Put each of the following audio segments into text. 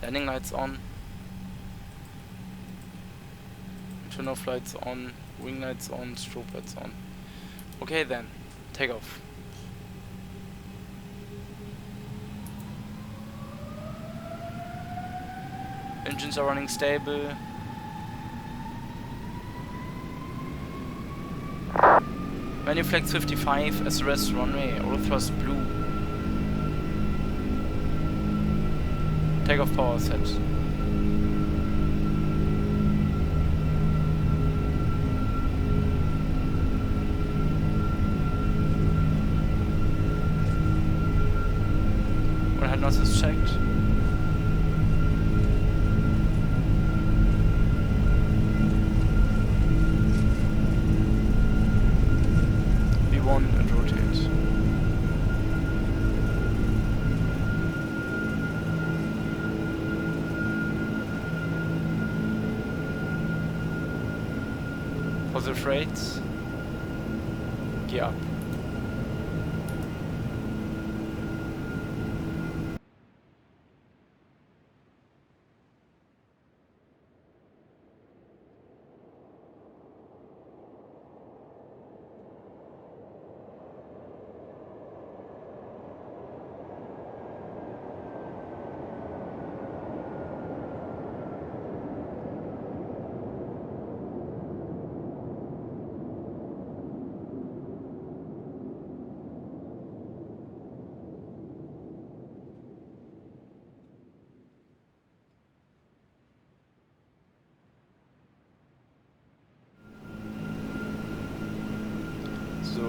Landing lights on. Turn-off lights on. Wing lights on. Strobe lights on. Okay then. Takeoff. Engines are running stable. Menu flags 55 as the rest runway. Auto thrust blue. Takeoff power set. When head nose is checked. V1 and rotate. Positive rates. Gear up. So,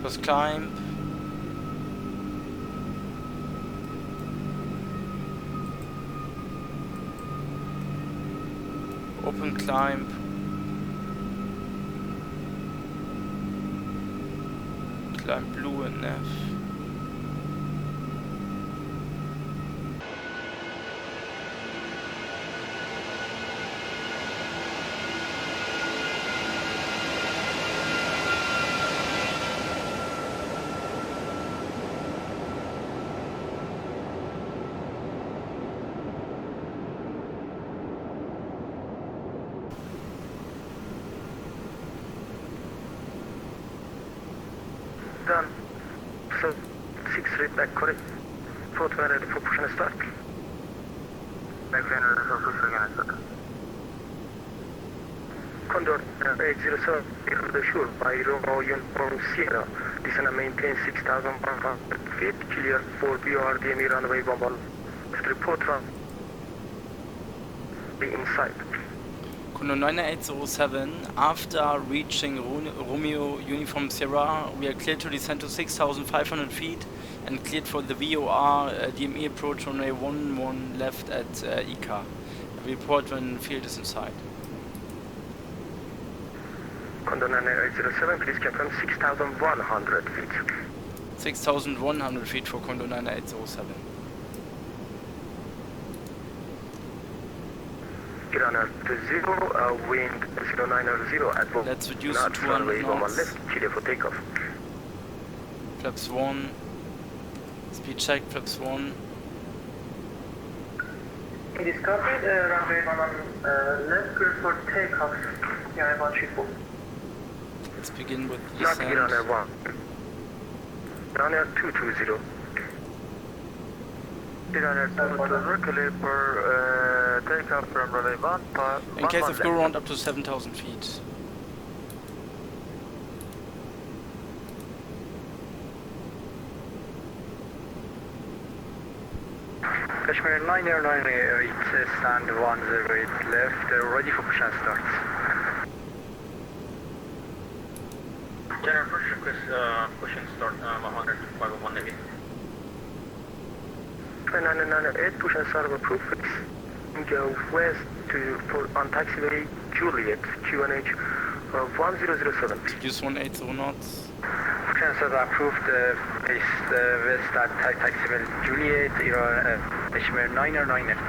first climb. Open climb. Climb blue and nav. Done. So, 6 rate back correct. 420 for push and start. Back runner for push and start. Condor 807, the shore by Romeo Uniform Sierra. Descend and maintain 6,100 feet. Clear for BORDME runway 11. Report run. Be inside. Condor 9807, after reaching Romeo Uniform Sierra, we are cleared to descend to 6,500 feet and cleared for the VOR DME approach runway 11 left at IKA. Report when field is inside. Condor 9807, please confirm 6,100 feet. 6,100 feet for Condor 9807. Runner to 0, wind 090 at 1. Let's reduce to 200 knots. Left, clear for takeoff. Flaps 1. Speed check, flaps 1. It is copied, runway 11, left, clear for takeoff. Yeah, 134. Let's begin with Not descent. runner 1. Runner 220. Runner 220, clear for takeoff from runway 1. In case of go round up to 7,000 feet. Kashmir 909, stand 108 left, ready for push and start. General first request, push and start, Mashhad 501 Navy. 998, push and start approved. Go west on taxiway Juliet, QNH 1007. Reduce 180 knots. Push and start approved, east west at taxiway Juliet, Kashmir 909 left.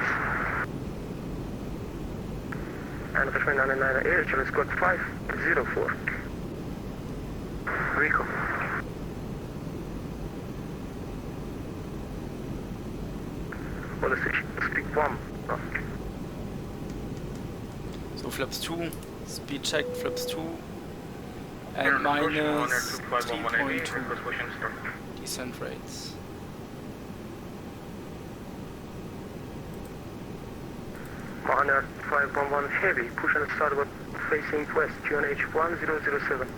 And Kashmir 998, Charlie Scott 504. Rico. policy, speed 1. So flaps 2, speed check, flaps 2, Clear and approach, minus 102.511 3.2 request pushing start. descent rates. Honor 511 heavy, push and starboard facing west, QNH 1007.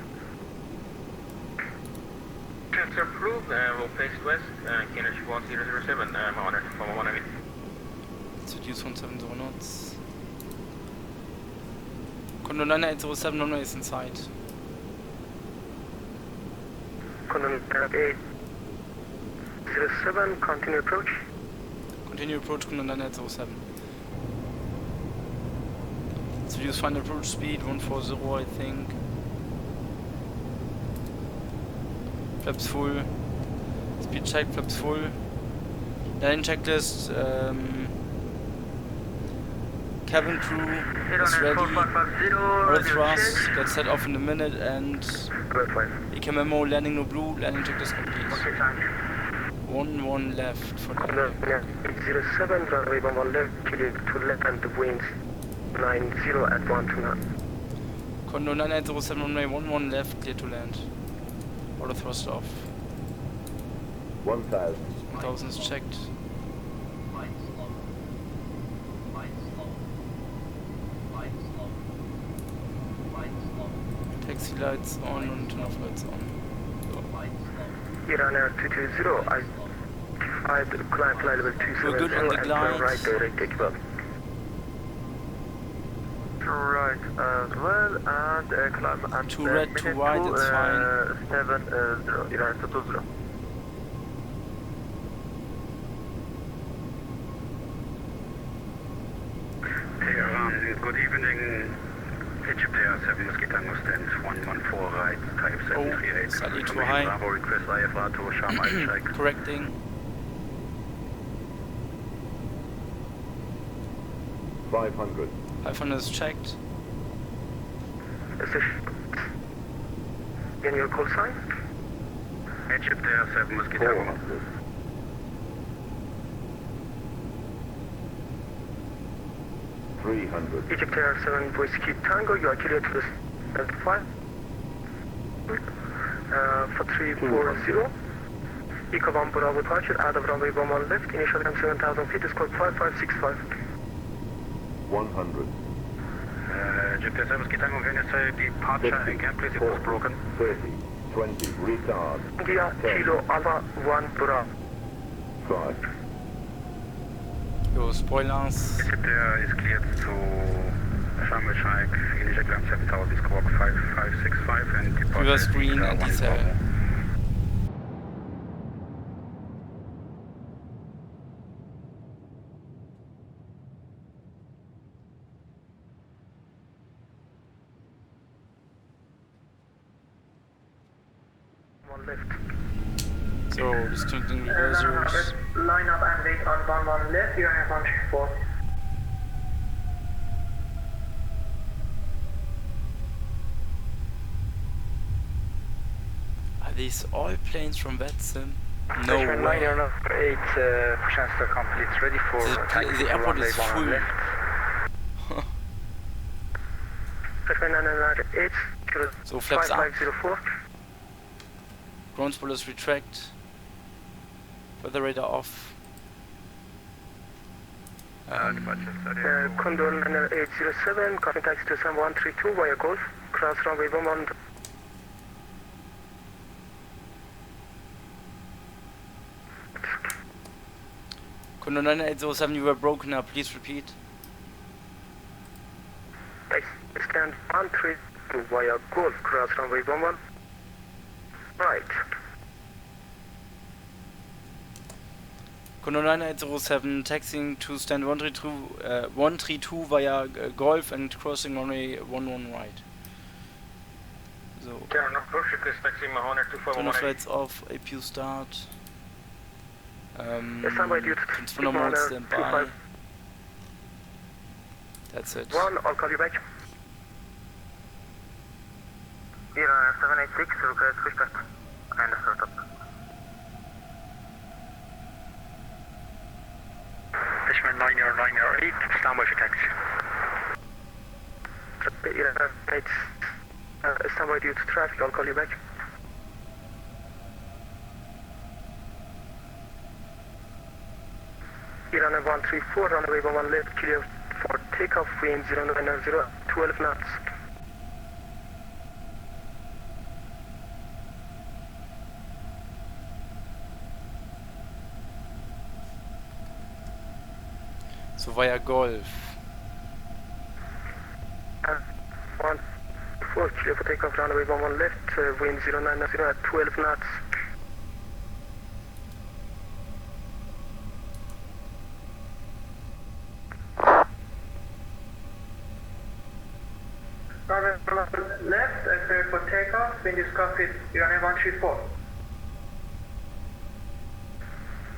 Transfer approved, we'll face west, QNH 1007, Honor 511 heavy. Let's reduce 170 knots. Condor 9807 runway is in sight. Condor 807, continue approach. Continue approach Condor 9807. Let's reduce final approach speed 140 I think. Flaps full. Speed check, flaps full. Landing checklist. Cabin crew is ready. All thrust. Let's set off in a minute and IKA memo landing no blue. Landing checklist complete. 1-1 left for landing. 807, runway 11 left, clear to land the winds 90 at 129. Condor 9807 runway 11 left, clear to land. Auto thrust off. 1000. 1000 is checked. Taxi lights on and turn off lights on. Iran Air 220, I 5 climb flight level 270 We're good on the and glide. right direct takeoff. Right as well, and climb at 2 red, 2 white, it's fine. 70, Iran 220. Good evening. Egypt Air 7 Mosquito stand 114 right, type 738. Slightly too high. Bravo request IFR to Sharm el-Sheikh. Correcting. 500. 500 is checked. Can you call sign? Egypt Air 7 Mosquito. 400. 300. Egypt Air 7 Whiskey Tango, you are clear to the 5. For 340. IKA 1 Bravo departure, out of runway 11 left, initial time 7,000 feet, is code 5565. 100. Egypt Air 7 Mosquito, when you say departure 50, again, please, it 40, was broken. 30, 20, retard. India 10, Kilo Alpha 1 Bravo. 5. Yo, spoilers. Egypt Air is cleared to Sharm el-Sheikh, initial climb 7,000, squawk 5565 and departure. Reverse green and diesel. One left. So, disconnecting reversers. Line up and wait on 11 left, you have 134. Are these all planes from Vetsim? No way. 8, push and start complete, ready for The airport is full. So flaps up. 5504. Ground spoilers retract. Weather radar off. Condor 807, copy taxi to Sam 132 via Golf, cross runway 11. Condor 9807, you were broken up, please repeat. Stand 132 via Golf, cross runway 11. Right. Condor 9807, taxiing to stand 132 via Golf and crossing runway 11 right. So, Turn approach request taxi Mahonor turn off 2518. lights off, APU start. Standby due to Transponder mode standby. That's it. 1, I'll call you back. Iran 786, request pushback. And start up. 8, standby for taxi. It's standby due to traffic, I'll call you back. Iran 134, runway 11 left, clear for takeoff, wind 090, 12 knots. So via Golf. 134, clear for takeoff, runway 11 left, wind 090 at 12 knots. Left, clear for takeoff, wind is copied, Iran 134.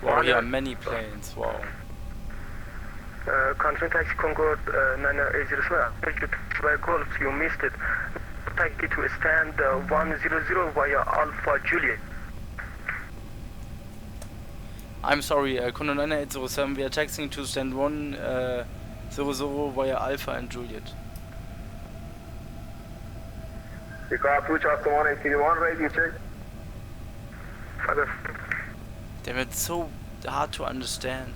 Wow, here are many planes, wow. Control taxi Concord 980 via Golf, you missed it. Taxi to stand 100 via Alpha Juliet. I'm sorry, Condor 9807, we are taxiing to stand 100 via Alpha and Juliet. You got approach after 181, right? You check? Damn, it's so hard to understand.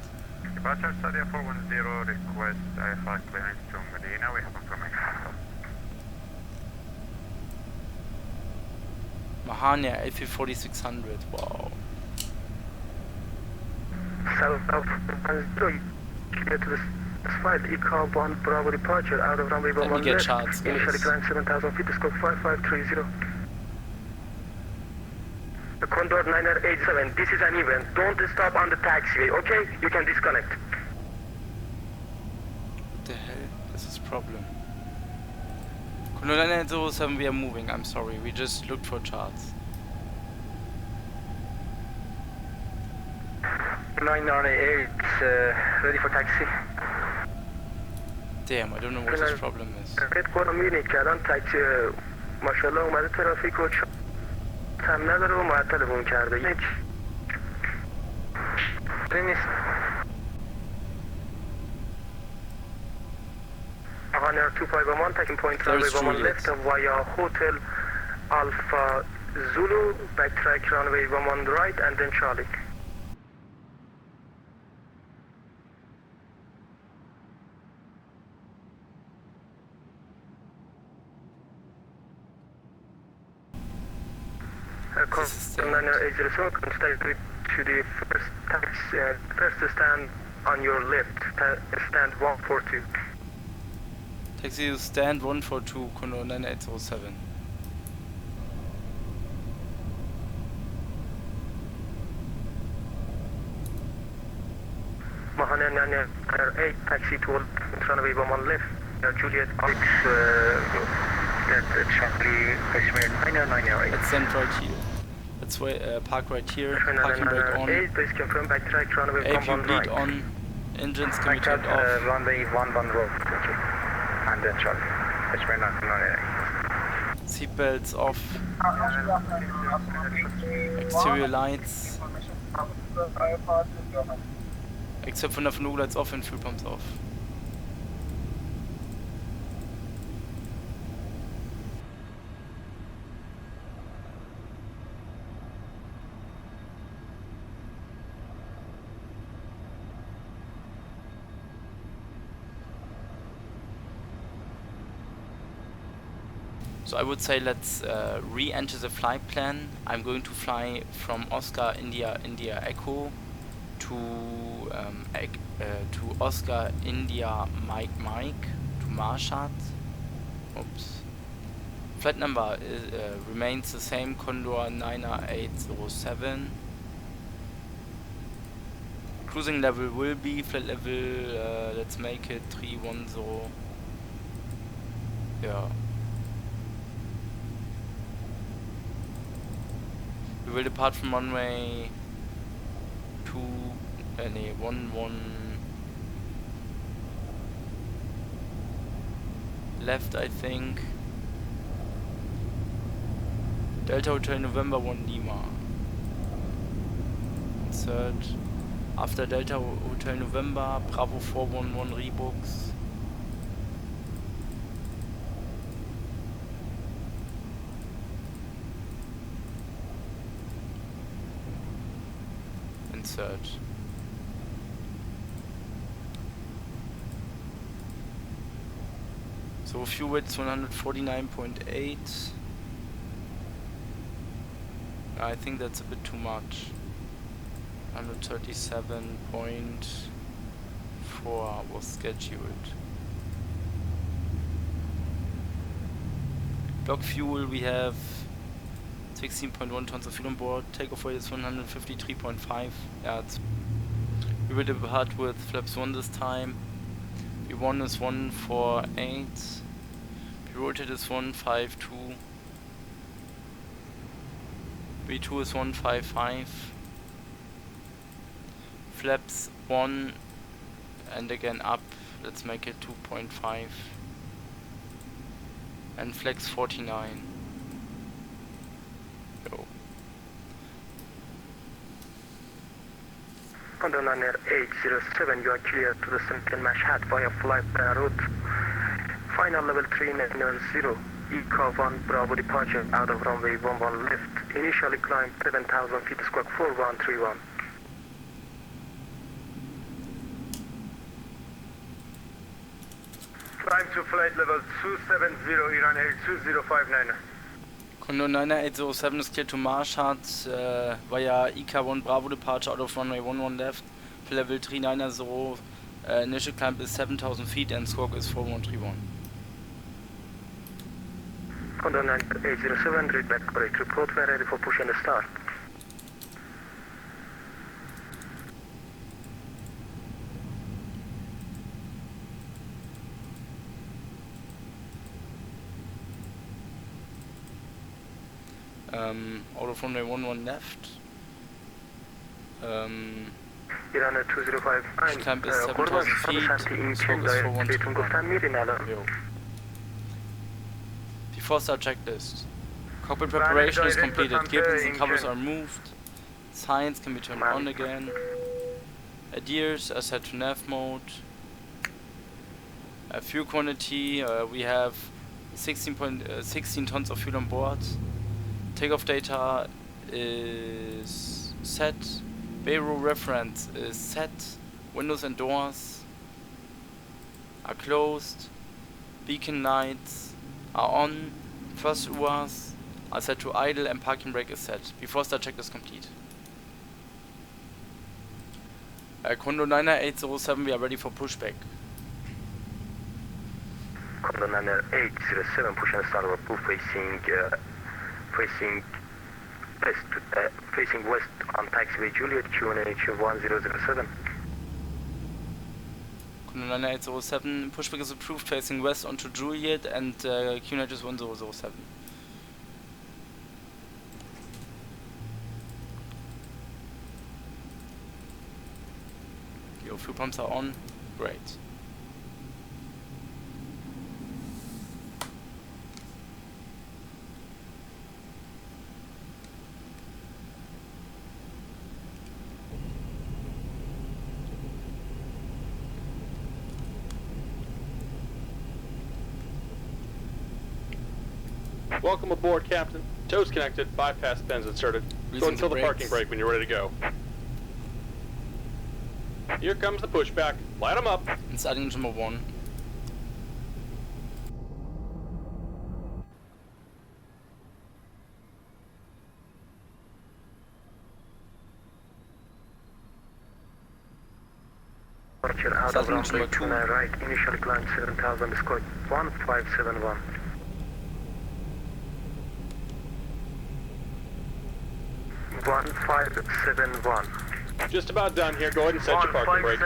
Departure Stadia 410, request IFR clearance to Medina, we have information. Mahania A330-200, wow. South of 10, clear to the flight, IKA 1 Bravo departure out of runway 11 Let me get left. charts, guys. Initially climb 7,000 feet, scope 5530. The Condor 987, this is an event. Don't stop on the taxiway, okay? You can disconnect. What the hell is this problem? Condor 9807, we are moving, I'm sorry, we just looked for charts. 998, ready for taxi. Damn, I don't know what this problem is. Headquarter meeting کردن تاکسی ماشاءالله اومده ترافیک و هم نداره و معطلمون کرده یک نیست Honor 251 taking point runway 11 left via Hotel Alpha Zulu backtrack runway 11 right and then Charlie. Condor 807, stay to the first stand on your left, stand 142. Taxi to stand 142, Condor 9807. Mahania 998, taxi to runway 11 left, Juliet 6, that's Charlie, Kashmir 998. Let's stand right here. Let's park right here, parking brake on. Please confirm backtrack runway AP 11 bleed right. on, engines can be turned off. Runway 11 road, thank you. And then Charlie, Kashmir 998. Seatbelts off. Exterior lights. Except for the fuel lights off and fuel pumps off. So I would say let's re-enter the flight plan. I'm going to fly from Oscar India Echo to Oscar India Mike to Mashhad. Oops. Flight number remains the same, Condor 9807. Cruising level will be flight level. Let's make it 310. Yeah. We will depart from runway 11 left, I think. Delta Hotel November 1 Lima. Insert. After Delta Hotel November, Bravo 411 rebooks. Insert. So fuel width 149.8. I think that's a bit too much. 137.4 was scheduled. Block fuel, we have 16.1 tons of fuel on board. Takeoff weight is 153.5. Yeah, we will depart with flaps 1 this time. V1 is 148. Pirouetted is 152. V2 is 155. Flaps 1 and again up. Let's make it 2.5. And flex 49. Go. Condor 807, you are clear to the Central Mashhad via flight route. Final level 3990, IKA 1 Bravo departure out of runway 11 left. Initially climb 7,000 feet, squawk 4131. Climb to flight level 270, Iran Air 2059. Condor 807 is cleared to Mashhad via IKA 1 Bravo departure out of runway 11 left. For level 390, initial climb is 7,000 feet and squawk is 4131. Condor 807, read back correct report, we're ready for push and start. Out of runway 11 left. Iran Air 2059. Climb is 7,000 feet, squawk is 4131. Before start checklist. Cockpit preparation is completed. Gibbons and covers are moved. Signs can be turned on again. Adheres are set to nav mode. Fuel quantity, we have 16 tons of fuel on board. Takeoff data is set. Bayrow reference is set. Windows and doors are closed. Beacon lights are on. First UAS are set to idle and parking brake is set. Before start check is complete. Condor 807, we are ready for pushback. Condor 807, push and start approved, facing west on taxiway Juliet, QNH 1007. Condor 807, pushback is approved, facing west onto Juliet and QNH is 1007. Your fuel pumps are on, great. Welcome aboard, Captain. Toes connected, bypass pins inserted. Go and fill the parking brake when you're ready to go. Here comes the pushback. Light them up. Starting number 1. Out of runway 29 right, initially climb 7,000, squawk 1571. One 571. Just about done here. Go ahead and set your parking brake.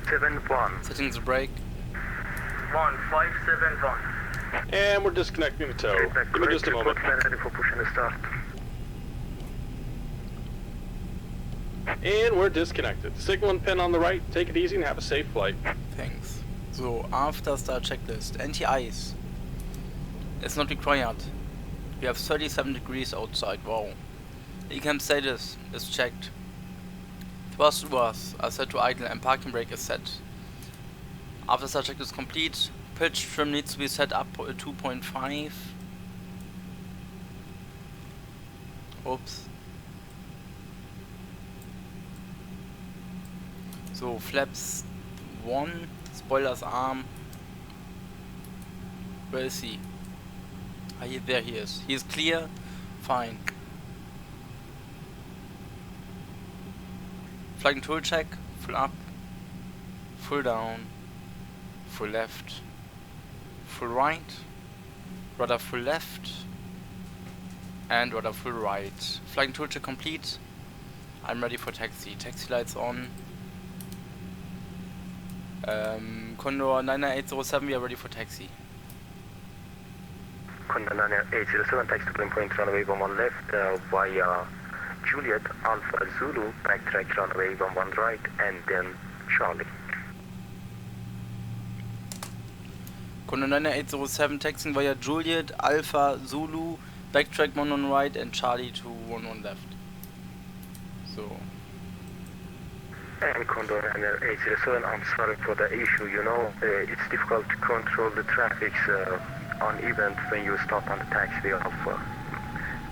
71. Setting the brake. 1571. And we're disconnecting the tow. Give me just a moment. Ready for push and start. And we're disconnected. Signal and pin on the right. Take it easy and have a safe flight. Thanks. So, after start checklist, anti-ice is not required. We have 37 degrees outside, wow. The ECAM status is checked. Was are set to idle and parking brake is set. After such check is complete, pitch trim needs to be set up 2.5. Oops. So flaps 1, spoilers arm. Where is he? Ah, there he is. He is clear. Fine. Flying tool check. Full up. Full down. Full left. Full right. Rudder full left. And rudder full right. Flying tool check complete. I'm ready for taxi. Taxi lights on. Condor 99807, we are ready for taxi. Condor 99807, taxi to plane point runway 11 left via Juliet Alpha Zulu, backtrack runway 11 right, and then Charlie. Condor 99807, taxiing via Juliet Alpha Zulu, backtrack 11 right, and Charlie to 11 left. So. And Condor 99807, I'm sorry for the issue, you know, it's difficult to control the traffic on event when you stop on the taxiway of,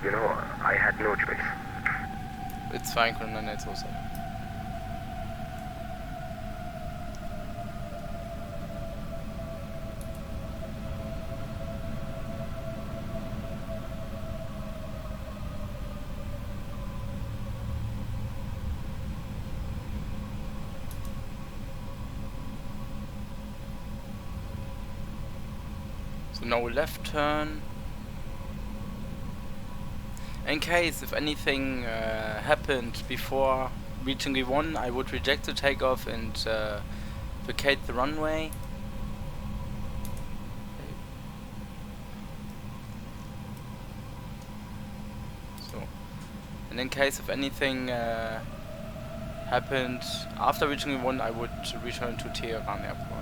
you know, I had no choice. It's fine, Condor 99807. So now left turn. In case if anything happened before reaching V1, I would reject the takeoff and vacate the runway. So, and in case if anything happened after reaching V1, I would return to Tehran airport.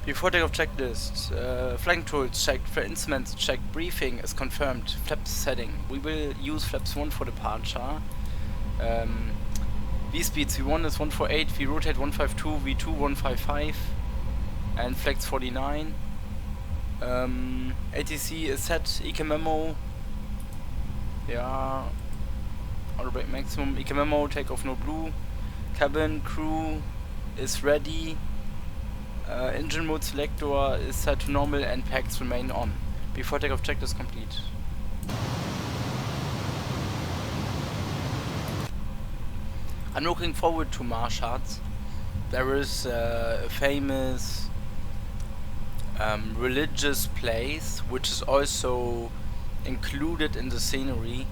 Before takeoff checklist, flying tools checked, for instruments checked, briefing is confirmed, flaps setting. We will use flaps 1 for departure. V-speeds V1 is 148, V rotate 152, V2 155, and flex 49. ATC is set, IKA memo. Yeah, auto brake maximum, IKA memo, takeoff no blue. Cabin crew is ready. Engine mode selector is set to normal and packs remain on. Before takeoff checklist is complete. I'm looking forward to Mashhad. There is a famous religious place which is also included in the scenery.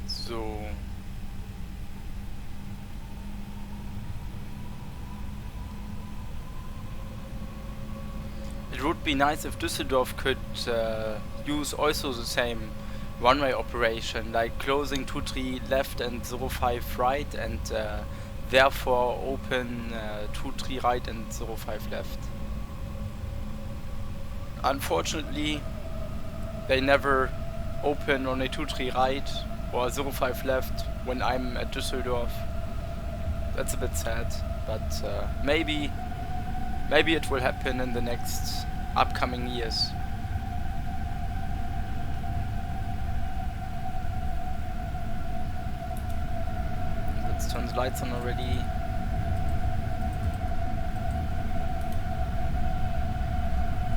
So it would be nice if Düsseldorf could use also the same runway operation, like closing 23 left and 05 right, and therefore open 23 right and 05 left. Unfortunately, they never open on a 23 right or 05 left when I'm at Düsseldorf. That's a bit sad, but maybe it will happen in the next upcoming years. Let's turn the lights on already.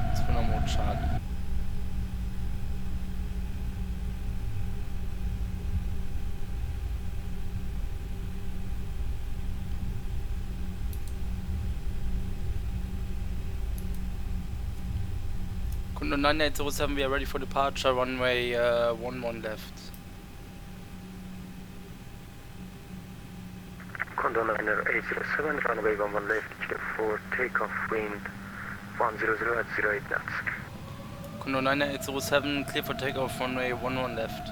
Let's put on mode Charlie. Condor 9807, we are ready for departure, runway 11 left. Condor 9807, runway 11 left, clear for takeoff, wind 100 at 08 knots. Condor 9807, clear for takeoff, runway 11 left.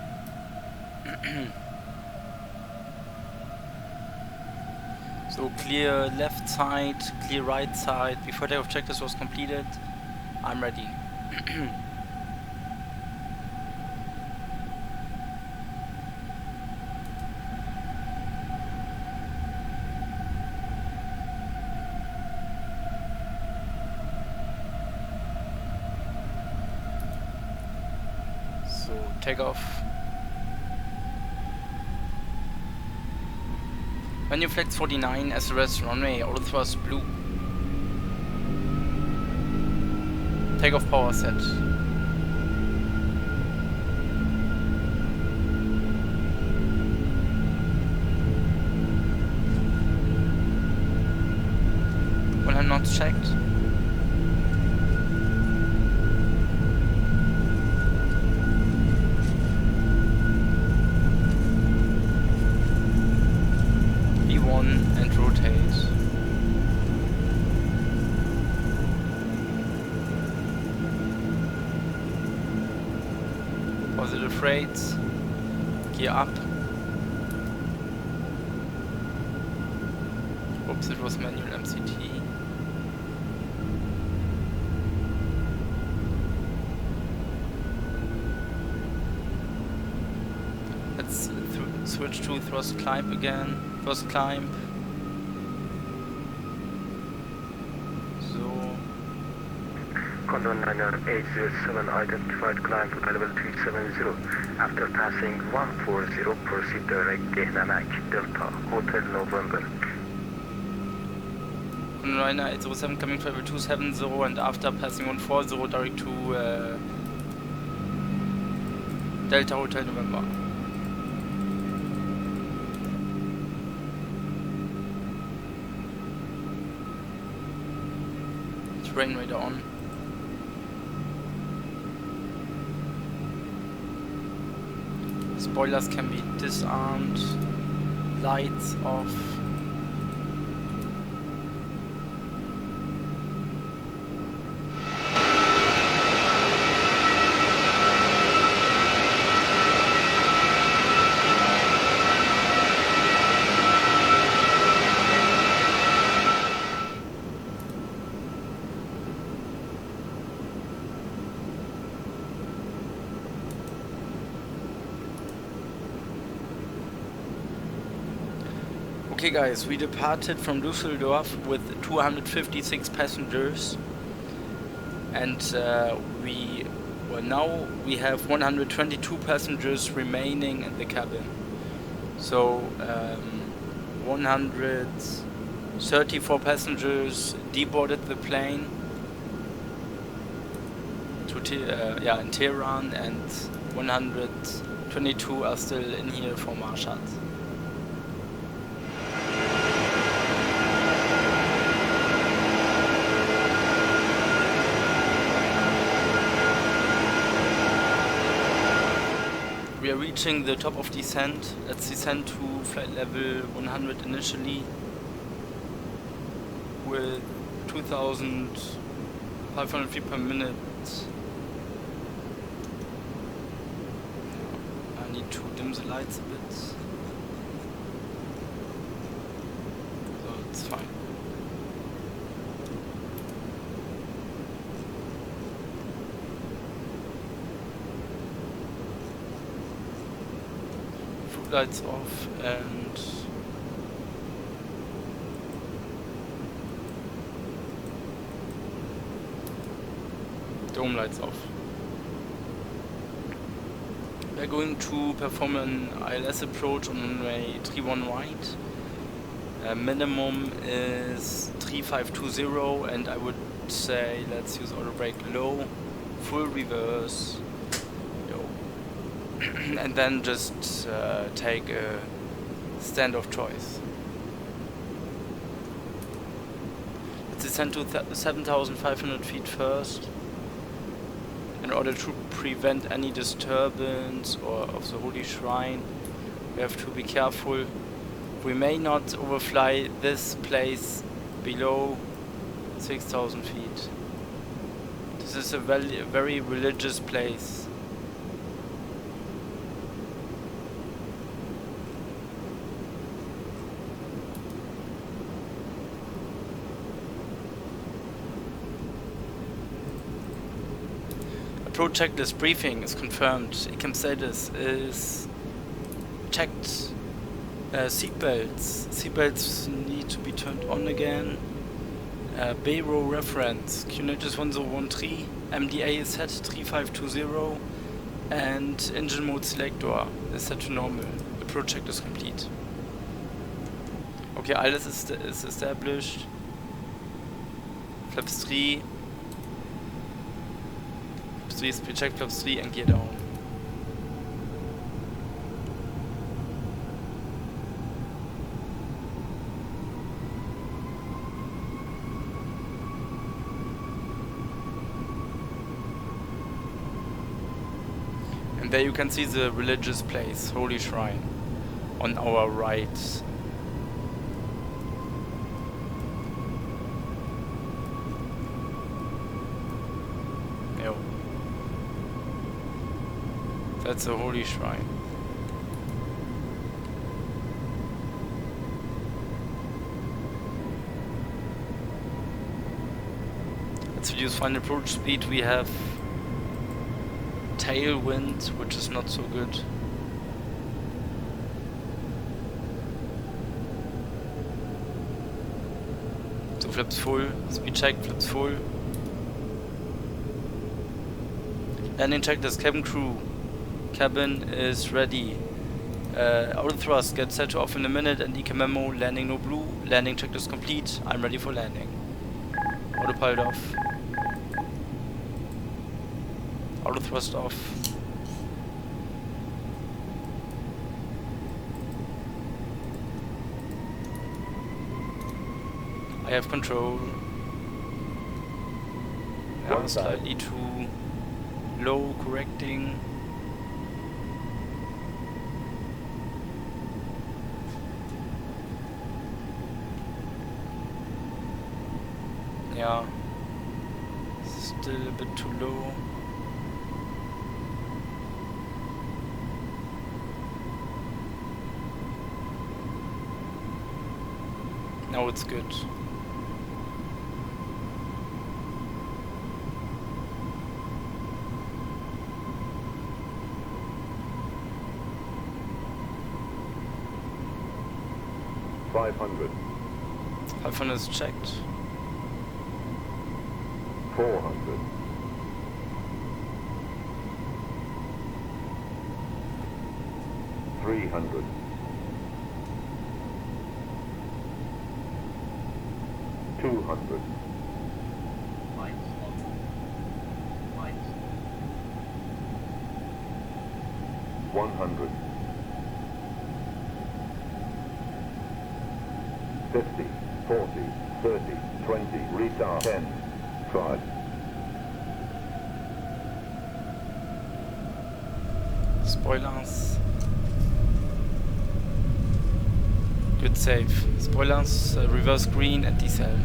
So clear left side, clear right side. Before takeoff checklist was completed, I'm ready. So takeoff. Menu flex 49, SRS runway, auto thrust blue. Takeoff power set. When I'm not checked. And rotate. Positive rates. Gear up. Oops, it was manual MCT. Let's switch to thrust climb again. Thrust climb. Condor 9807 identified climb to level 370. After passing 140, proceed direct Dynamic Delta Hotel November. Condor 9807 coming to level 270 and after passing 140 direct to Delta Hotel November. Terrain radar on. Spoilers can be disarmed, lights off. Okay guys, we departed from Düsseldorf with 256 passengers and we have 122 passengers remaining in the cabin. So 134 passengers deboarded the plane to in Tehran and 122 are still in here for Mashhad. We are reaching the top of descent. Let's descend to flight level 100 initially with 2,500 feet per minute. I need to dim the lights a bit. So it's fine. Lights off and dome lights off. We're going to perform an ILS approach on runway 31 right. Minimum is 3520 and I would say let's use auto brake low, full reverse. And then just take a stand of choice. Let's descend to 7,500 feet first. in order to prevent any disturbance or of the holy shrine. We have to be careful. We may not overfly this place below 6,000 feet. This is a very religious place. Approach checklist briefing is confirmed. IKA status is checked. Seatbelts. Seatbelts need to be turned on again. Bay row reference. QNH 1013. MDA is set 3520. And engine mode selector is set to normal. The project is complete. Okay, alles ist established. Flaps 3. Flaps 3 is pre-checked, flaps 3 and gear down. And there you can see the religious place, Holy Shrine, on our right. Yo. That's a Holy Shrine. Let's reduce final approach speed. We have tailwind, which is not so good. So flaps full, speed check, flaps full. Landing check, this cabin crew. Cabin is ready. Auto thrust gets set to off in a minute and IKA memo, landing no blue. Landing check is complete, I'm ready for landing. Autopilot off. Auto thrust off. I have control. Yeah, slightly too low, correcting. Yeah, still a bit too low. Now it's good. $500. 500 is checked. $400. $300. $200. $100. 50, 40, 30, 20, retard, 10, 5. Spoilers. Good save. Spoilers, reverse green and decel.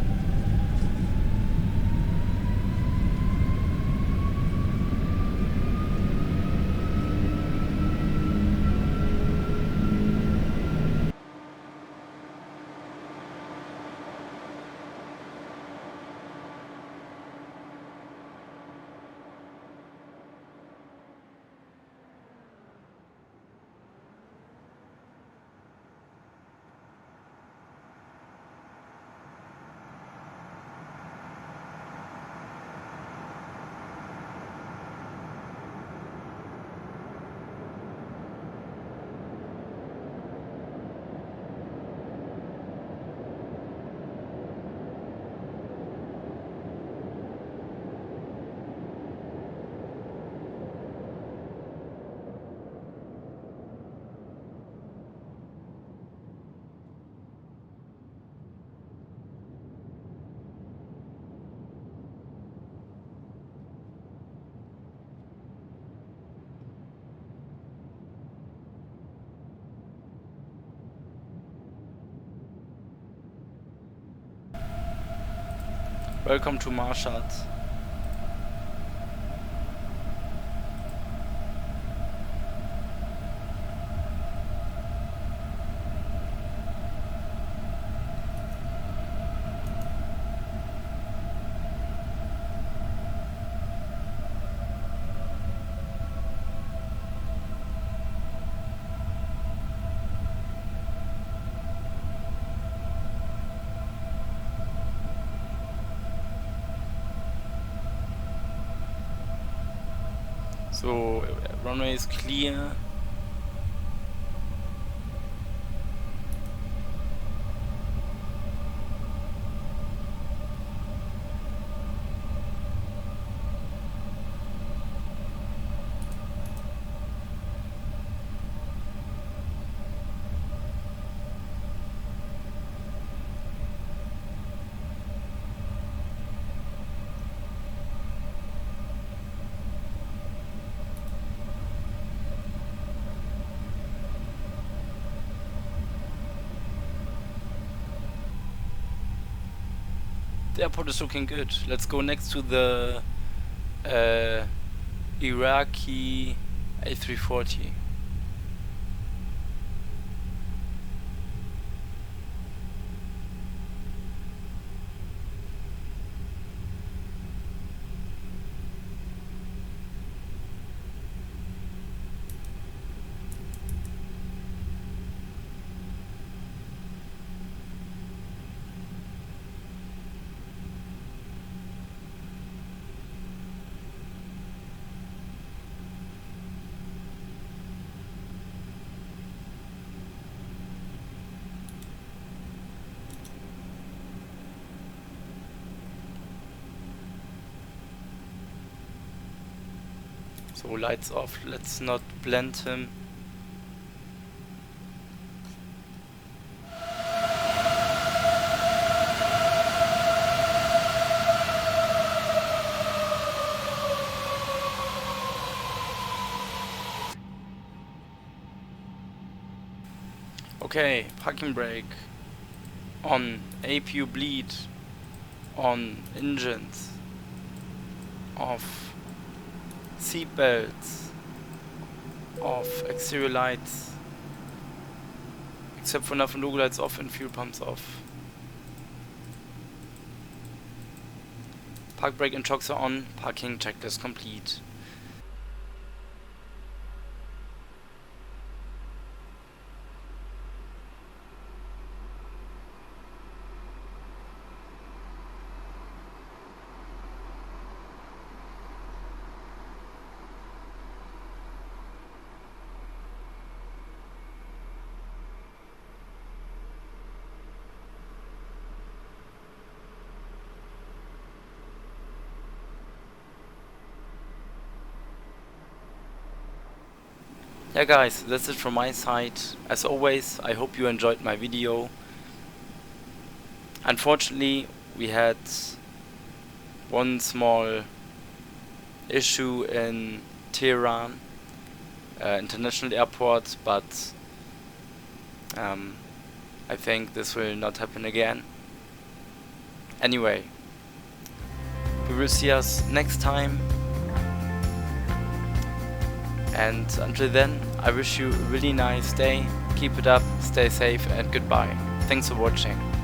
Welcome to Mashhad. So, runway is clear. The airport is looking good. Let's go next to the Iraqi A340. So lights off, let's not blend him. Okay, parking brake on, APU bleed on, engines off, seat belts off, exterior lights except for nav and logo lights off and fuel pumps off. Park brake and shocks are on, parking checklist complete. Yeah guys, that's it from my side. As always, I hope you enjoyed my video. Unfortunately, we had one small issue in Tehran International Airport, but I think this will not happen again. Anyway, we will see us next time. And until then, I wish you a really nice day, keep it up, stay safe and goodbye. Thanks for watching.